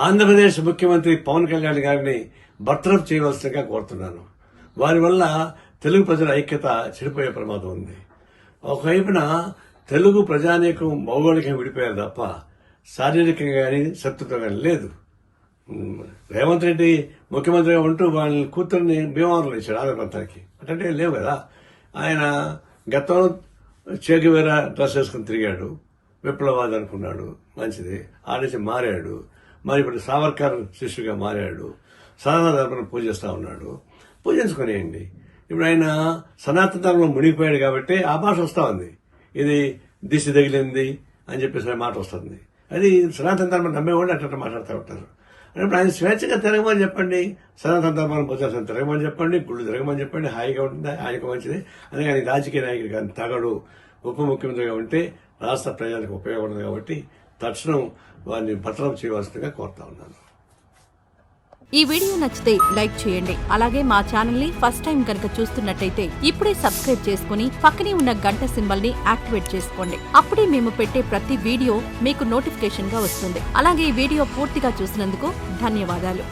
ఆంధ్రప్రదేశ్ ముఖ్యమంత్రి పవన్ కళ్యాణ్ గారిని బర్తరఫ్ చేయవలసిందిగా కోరుతున్నాను. వారి వల్ల తెలుగు ప్రజల ఐక్యత చెడిపోయే ప్రమాదం ఉంది. ఒకవైపున తెలుగు ప్రజానీకం భౌగోళికంగా విడిపోయారు తప్ప శారీరకంగా కానీ శత్రుత్వం కానీ లేదు. రేవంత్ రెడ్డి ముఖ్యమంత్రిగా ఉంటూ వాళ్ళ కూతుర్ని భీమవరంలో ఇచ్చాడు ఆంధ్రప్రదేశ్కి. అంటే లేవు కదా. ఆయన గతంలో చేగువేరా డ్రెస్ వేసుకుని తిరిగాడు, విప్లవాది అనుకున్నాడు, మంచిది. ఆడేసి మారాడు. మరి ఇప్పుడు సావర్కర్ శిష్యుగా మారాడు. సనాతన ధర్మం పూజిస్తా ఉన్నాడు. పూజించుకునేయండి. ఇప్పుడు ఆయన సనాతన ధర్మంలో మునిగిపోయాడు కాబట్టి ఆ భాష వస్తా ఉంది. ఇది దిశ తగిలింది అని చెప్పేసి మాట వస్తుంది. అది సనాతన ధర్మం నమ్మేవాళ్ళు అట్లా మాట్లాడుతూ ఉంటారు. అంటే ఆయన స్వేచ్ఛగా తిరగమని చెప్పండి, సనాతన ధర్మాన్ని ప్రచారం తిరగమని చెప్పండి, గుళ్ళు తిరగమని చెప్పండి, హాయిగా ఉంటుంది, ఆయనకు మంచిది. అదే ఆయన రాజకీయ నాయకుడు కానీ తగడు ఉప ముఖ్యమంత్రిగా ఉంటే రాష్ట్ర ప్రజలకు ఉపయోగపడదు కాబట్టి తక్షణం వారిని బర్తరఫ్ చేయవలసిందిగా కోరుతా ఉన్నాను. ఈ వీడియో నచ్చితే లైక్ చేయండి. అలాగే మా ఛానల్ ని ఫస్ట్ టైం కనుక చూస్తున్నట్టయితే ఇప్పుడే సబ్స్క్రైబ్ చేసుకుని పక్కనే ఉన్న గంట సింబల్ ని యాక్టివేట్ చేసుకోండి. అప్పుడే మేము పెట్టే ప్రతి వీడియో మీకు నోటిఫికేషన్ గా వస్తుంది. అలాగే ఈ వీడియో పూర్తిగా చూసినందుకు ధన్యవాదాలు.